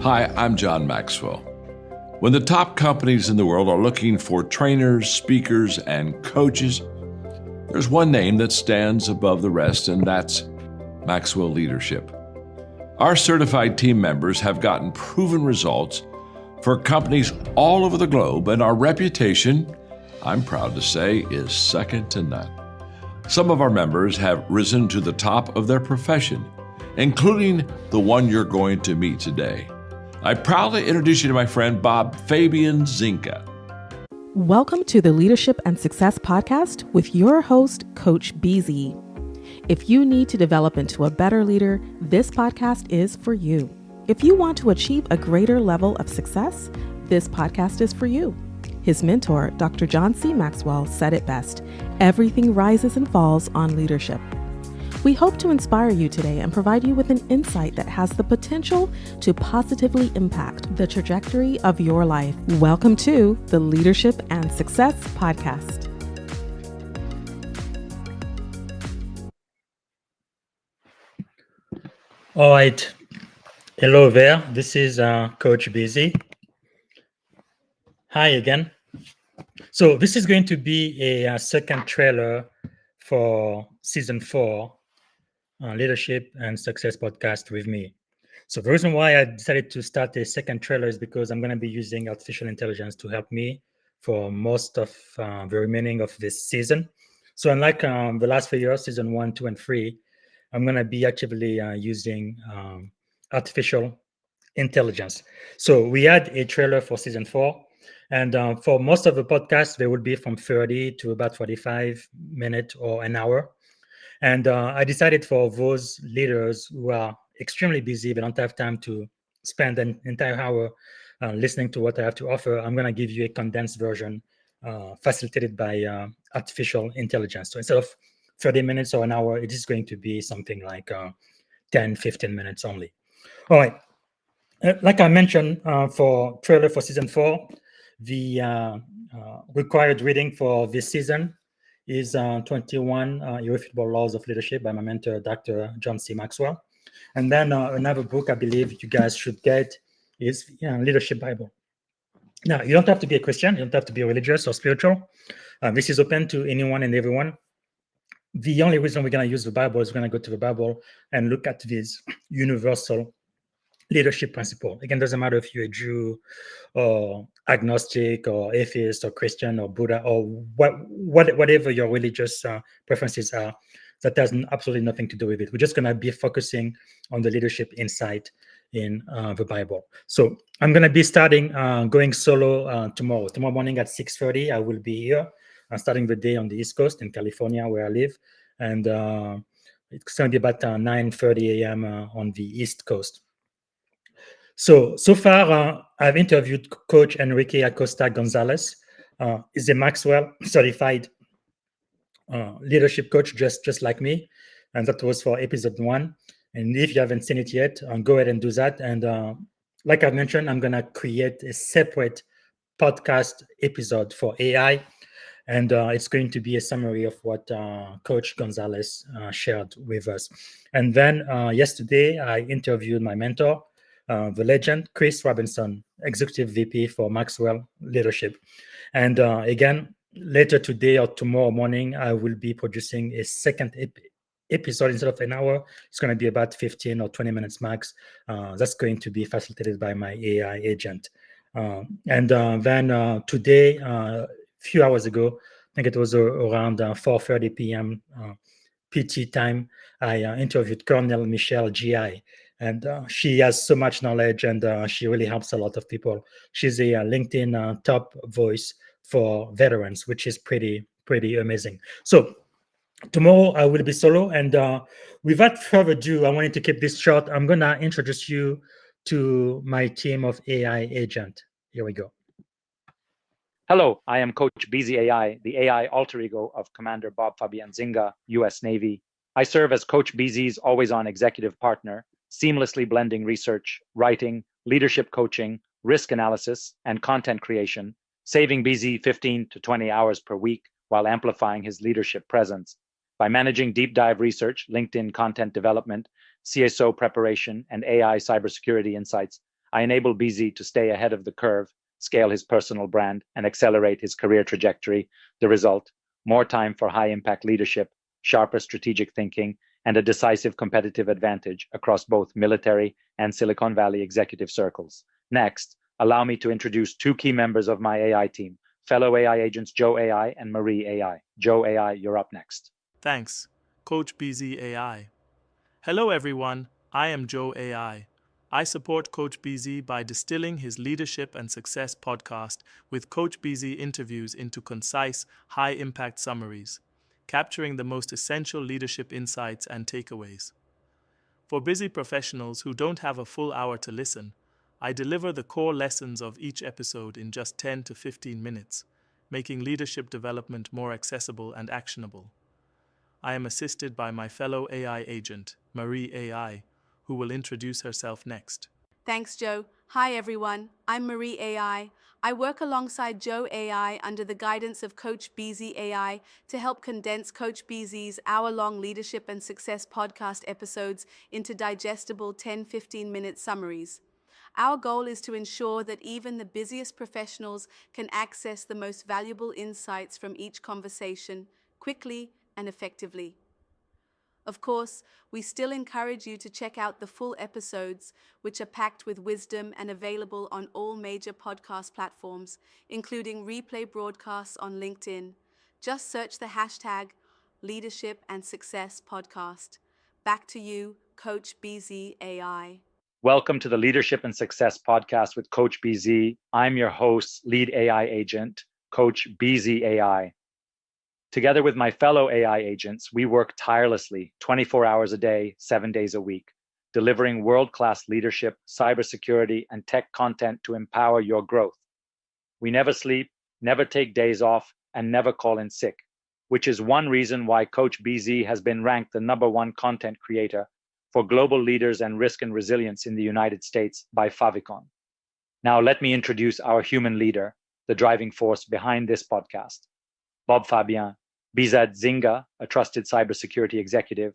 Hi, I'm John Maxwell. When the top companies in the world are looking for trainers, speakers, and coaches, there's one name that stands above the rest, and that's Maxwell Leadership. Our certified team members have gotten proven results for companies all over the globe, and our reputation, I'm proud to say, is second to none. Some of our members have risen to the top of their profession, including the one you're going to meet today. I proudly introduce you to my friend Bob Fabian Zinka. Welcome to the Leadership and Success Podcast with your host, Coach BZ. If you need to develop into a better leader, this podcast is for you. If you want to achieve a greater level of success, this podcast is for you. His mentor, Dr. John C. Maxwell, said it best: everything rises and falls on leadership. We hope to inspire you today and provide you with an insight that has the potential to positively impact the trajectory of your life. Welcome to the Leadership and Success Podcast. All right. Hello there. This is Coach Busy. Hi again. So this is going to be a second trailer for season 4, Leadership and Success Podcast with me. So the reason why I decided to start a second trailer is because I'm going to be using artificial intelligence to help me for most of the remaining of this season. So unlike the last few years, season 1, 2, and 3, I'm going to be actively using artificial intelligence. So we had a trailer for season 4, and for most of the podcasts, they would be from 30 to about 45 minutes or an hour. And I decided for those leaders who are extremely busy, they don't have time to spend an entire hour listening to what I have to offer, I'm going to give you a condensed version facilitated by artificial intelligence. So instead of 30 minutes or an hour, it is going to be something like 10, 15 minutes only. All right. Like I mentioned, for trailer for season 4, the required reading for this season is 21 Irrefutable Laws of Leadership by my mentor, Dr. John C. Maxwell. And then another book I believe you guys should get is Leadership Bible. Now, you don't have to be a Christian. You don't have to be religious or spiritual. This is open to anyone and everyone. The only reason we're going to use the Bible is we're going to go to the Bible and look at these universal leadership principle. Again, doesn't matter if you're a Jew or agnostic or atheist or Christian or Buddha or whatever your religious preferences are, that has absolutely nothing to do with it. We're just going to be focusing on the leadership insight in the Bible. So I'm going to be starting going solo tomorrow. Tomorrow morning at 6:30, I will be here, starting the day on the East Coast in California, where I live. And it's going to be about 9:30 a.m. On the East Coast. So far, I've interviewed Coach Enrique Acosta Gonzalez. He's a Maxwell certified leadership coach, just like me. And that was for episode 1. And if you haven't seen it yet, go ahead and do that. And like I mentioned, I'm going to create a separate podcast episode for AI. And it's going to be a summary of what Coach Gonzalez shared with us. And then yesterday, I interviewed my mentor, the legend, Chris Robinson, Executive VP for Maxwell Leadership. And again, later today or tomorrow morning, I will be producing a second episode. Instead of an hour, it's going to be about 15 or 20 minutes max. That's going to be facilitated by my AI agent. And then today, a few hours ago, I think it was around 4:30 p.m. PT time, I interviewed Colonel Michelle G.I., and she has so much knowledge, and she really helps a lot of people. She's a LinkedIn top voice for veterans, which is pretty amazing. So tomorrow I will be solo, and without further ado, I wanted to keep this short. I'm going to introduce you to my team of AI agent. Here we go. Hello, I am Coach BZAI, the AI alter ego of Commander Bob Fabian Zinga, U.S. Navy. I serve as Coach BZ's always-on executive partner, seamlessly blending research, writing, leadership coaching, risk analysis, and content creation, saving BZ 15 to 20 hours per week while amplifying his leadership presence. By managing deep dive research, LinkedIn content development, CSO preparation, and AI cybersecurity insights, I enable BZ to stay ahead of the curve, scale his personal brand, and accelerate his career trajectory. The result: more time for high-impact leadership, sharper strategic thinking, and a decisive competitive advantage across both military and Silicon Valley executive circles. Next, allow me to introduce two key members of my AI team, fellow AI agents Joe AI and Marie AI. Joe AI, you're up next. Thanks, Coach BZ AI. Hello, everyone. I am Joe AI. I support Coach BZ by distilling his leadership and success podcast with Coach BZ interviews into concise, high-impact summaries, capturing the most essential leadership insights and takeaways. For busy professionals who don't have a full hour to listen, I deliver the core lessons of each episode in just 10 to 15 minutes, making leadership development more accessible and actionable. I am assisted by my fellow AI agent, Marie AI, who will introduce herself next. Thanks, Joe. Hi, everyone. I'm Marie AI. I work alongside Joe AI under the guidance of Coach BZ AI to help condense Coach BZ's hour-long leadership and success podcast episodes into digestible 10-15-minute summaries. Our goal is to ensure that even the busiest professionals can access the most valuable insights from each conversation quickly and effectively. Of course, we still encourage you to check out the full episodes, which are packed with wisdom and available on all major podcast platforms, including replay broadcasts on LinkedIn. Just search the hashtag Leadership and Success Podcast. Back to you, Coach BZ AI. Welcome to the Leadership and Success Podcast with Coach BZ. I'm your host, lead AI agent, Coach BZ AI. Together with my fellow AI agents, we work tirelessly 24 hours a day, 7 days a week, delivering world-class leadership, cybersecurity, and tech content to empower your growth. We never sleep, never take days off, and never call in sick, which is one reason why Coach BZ has been ranked the #1 content creator for global leaders and risk and resilience in the United States by Favicon. Now let me introduce our human leader, the driving force behind this podcast. Bob Fabien, BZ Zinga, a trusted cybersecurity executive,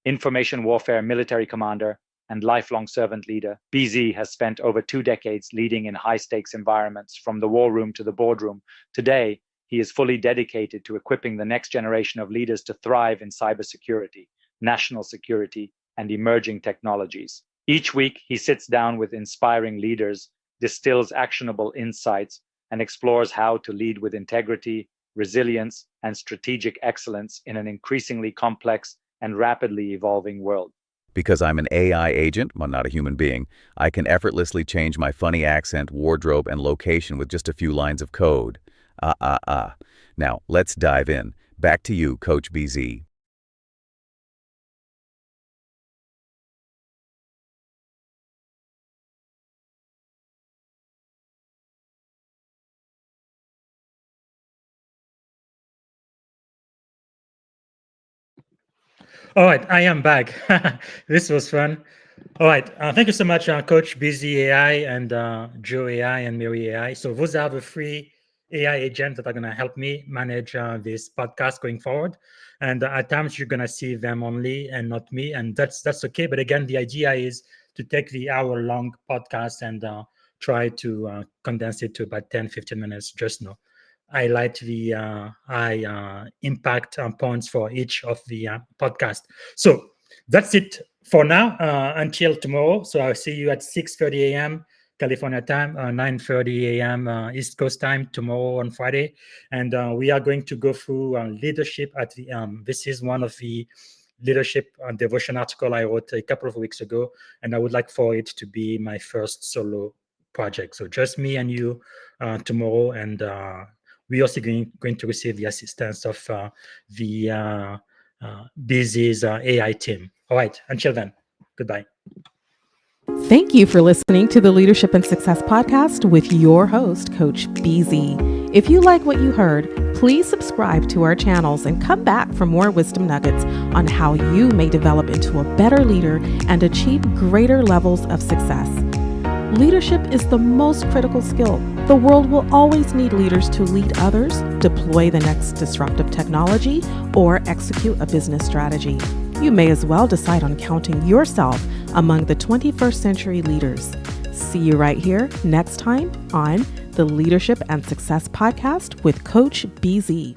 information warfare military commander, and lifelong servant leader. BZ has spent over 2 decades leading in high-stakes environments, from the war room to the boardroom. Today, he is fully dedicated to equipping the next generation of leaders to thrive in cybersecurity, national security, and emerging technologies. Each week, he sits down with inspiring leaders, distills actionable insights, and explores how to lead with integrity, resilience, and strategic excellence in an increasingly complex and rapidly evolving world. Because I'm an AI agent, well, not a human being, I can effortlessly change my funny accent, wardrobe, and location with just a few lines of code. Now, let's dive in. Back to you, Coach BZ. All right, I am back. This was fun. All right, thank you so much, Coach BZ AI and Joe AI and Mary AI. So those are the 3 AI agents that are going to help me manage this podcast going forward. And at times you're going to see them only and not me, and that's okay. But again, the idea is to take the hour-long podcast and try to condense it to about 10-15 minutes. Just highlight the high impact points for each of the podcast. So that's it for now until tomorrow. So I'll see you at 6:30 a.m. California time, 9:30 a.m. East Coast time tomorrow on Friday. And we are going to go through leadership at the this is one of the leadership devotion article I wrote a couple of weeks ago, and I would like for it to be my first solo project. So just me and you tomorrow, and we're also going to receive the assistance of the BZ's AI team. All right, until then, goodbye. Thank you for listening to the Leadership and Success Podcast with your host, Coach BZ. If you like what you heard, please subscribe to our channels and come back for more wisdom nuggets on how you may develop into a better leader and achieve greater levels of success. Leadership is the most critical skill. The world will always need leaders to lead others, deploy the next disruptive technology, or execute a business strategy. you may as well decide on counting yourself among the 21st century leaders. See you right here next time on the Leadership and Success Podcast with Coach BZ.